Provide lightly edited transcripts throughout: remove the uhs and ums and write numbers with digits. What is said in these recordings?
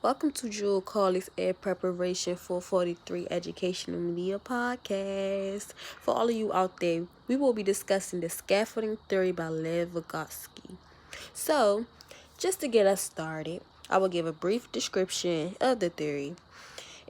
Welcome to Jewel College Ed Preparation 443 Educational Media Podcast. For all of you out there, we will be discussing the Scaffolding Theory by Lev Vygotsky. So, just to get us started, I will give a brief description of the theory.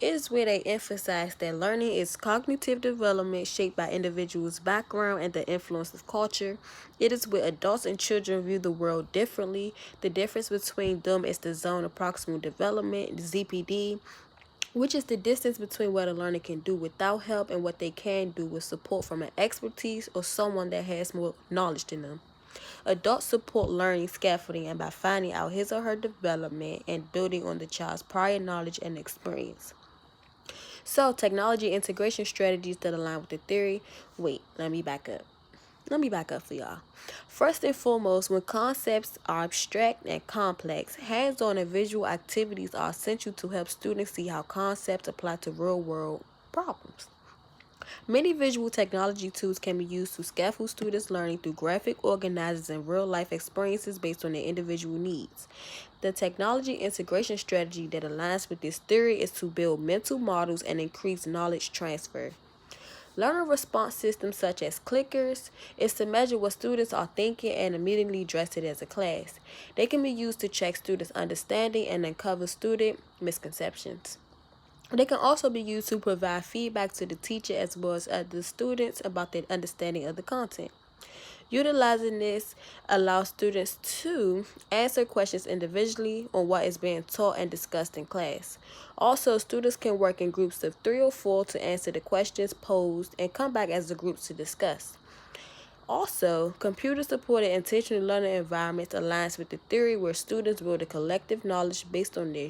It is where they emphasize that learning is cognitive development shaped by individuals' background and the influence of culture. It is where adults and children view the world differently. The difference between them is the zone of proximal development, ZPD, which is the distance between what a learner can do without help and what they can do with support from an expertise or someone that has more knowledge than them. Adults support learning scaffolding and by finding out his or her development and building on the child's prior knowledge and experience. So, technology integration strategies that align with the theory. Wait, let me back up for y'all. First and foremost, when concepts are abstract and complex, hands-on and visual activities are essential to help students see how concepts apply to real-world problems. Many visual technology tools can be used to scaffold students' learning through graphic organizers and real-life experiences based on their individual needs. The technology integration strategy that aligns with this theory is to build mental models and increase knowledge transfer. Learner response systems such as clickers is to measure what students are thinking and immediately address it as a class. They can be used to check students' understanding and uncover student misconceptions. They can also be used to provide feedback to the teacher as well as the students about their understanding of the content. Utilizing this allows students to answer questions individually on what is being taught and discussed in class. Also, students can work in groups of 3 or 4 to answer the questions posed and come back as a group to discuss. Also, computer-supported intentional learning environments aligns with the theory where students build a collective knowledge based on their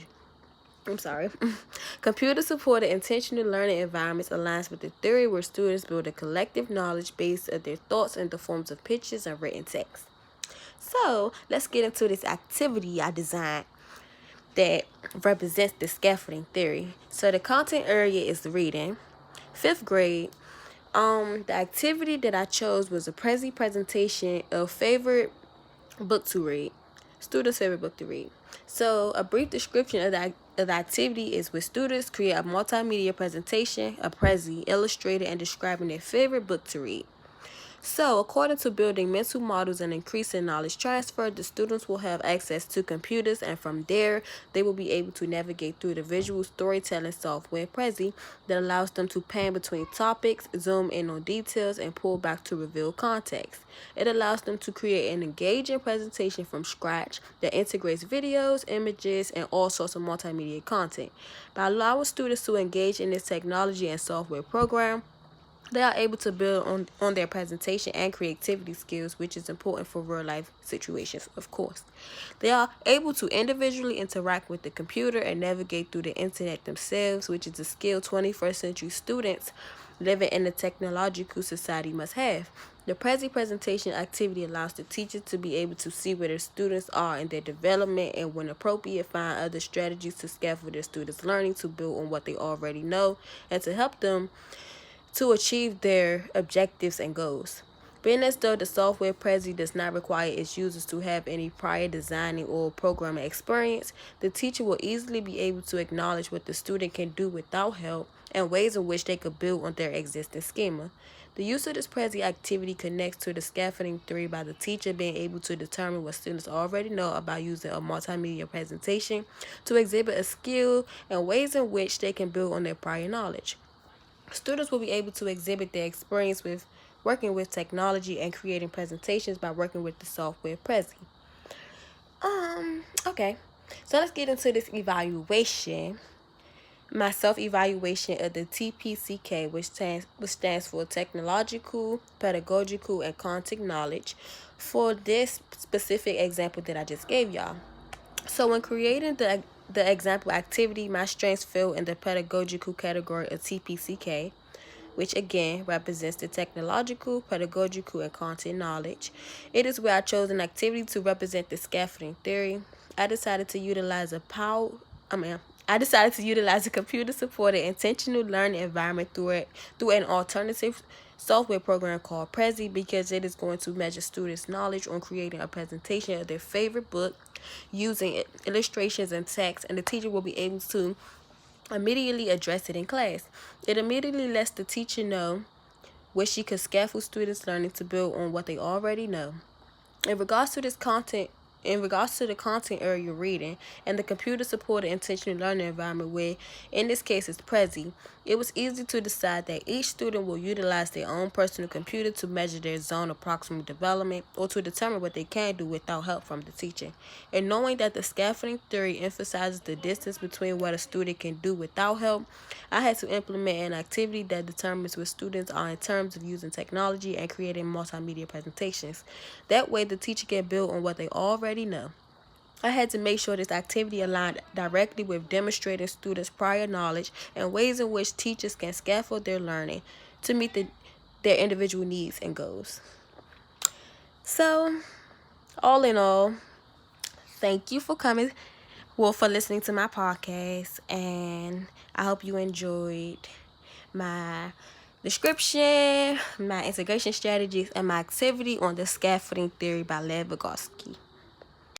Computer-supported intentional learning environments aligns with the theory where students build a collective knowledge base of their thoughts in the forms of pictures and written text. So, let's get into this activity I designed that represents the scaffolding theory. So, the content area is reading. 5th grade. The activity that I chose was a presentation of favorite book to read. Students' favorite book to read. So, a brief description of the activity is where students create a multimedia presentation, a prezi, illustrated and describing their favorite book to read. So, according to building mental models and increasing knowledge transfer, the students will have access to computers, and from there, they will be able to navigate through the visual storytelling software Prezi that allows them to pan between topics, zoom in on details, and pull back to reveal context. It allows them to create an engaging presentation from scratch that integrates videos, images, and all sorts of multimedia content. By allowing students to engage in this technology and software program, they are able to build on their presentation and creativity skills, which is important for real life situations, of course. They are able to individually interact with the computer and navigate through the internet themselves, which is a skill 21st century students living in a technological society must have. The presentation activity allows the teacher to be able to see where their students are in their development and, when appropriate, find other strategies to scaffold their students' learning to build on what they already know and to help them to achieve their objectives and goals. Being as though the software Prezi does not require its users to have any prior designing or programming experience, the teacher will easily be able to acknowledge what the student can do without help and ways in which they could build on their existing schema. The use of this Prezi activity connects to the scaffolding theory by the teacher being able to determine what students already know about using a multimedia presentation to exhibit a skill and ways in which they can build on their prior knowledge. Students will be able to exhibit their experience with working with technology and creating presentations by working with the software Prezi. Okay. So let's get into this evaluation. My self-evaluation of the TPCK, which stands for Technological, Pedagogical, and Content Knowledge, for this specific example that I just gave y'all. So when creating the example activity, my strengths fell in the pedagogical category of TPCK, which again represents the technological, pedagogical, and content knowledge. It is where I chose an activity to represent the scaffolding theory. I decided to utilize a computer-supported intentional learning environment through an alternative software program called Prezi because it is going to measure students' knowledge on creating a presentation of their favorite book using illustrations and text, and the teacher will be able to immediately address it in class. It immediately lets the teacher know where she could scaffold students' learning to build on what they already know. In regards to the content area reading and the computer supported intentional learning environment, where in this case it's Prezi, it was easy to decide that each student will utilize their own personal computer to measure their zone of proximal development or to determine what they can do without help from the teacher. And knowing that the scaffolding theory emphasizes the distance between what a student can do without help, I had to implement an activity that determines where students are in terms of using technology and creating multimedia presentations. That way the teacher can build on what they already know. I had to make sure this activity aligned directly with demonstrating students' prior knowledge and ways in which teachers can scaffold their learning to meet their individual needs and goals. So, all in all, thank you for for listening to my podcast, and I hope you enjoyed my description, my integration strategies, and my activity on the scaffolding theory by Lev Vygotsky.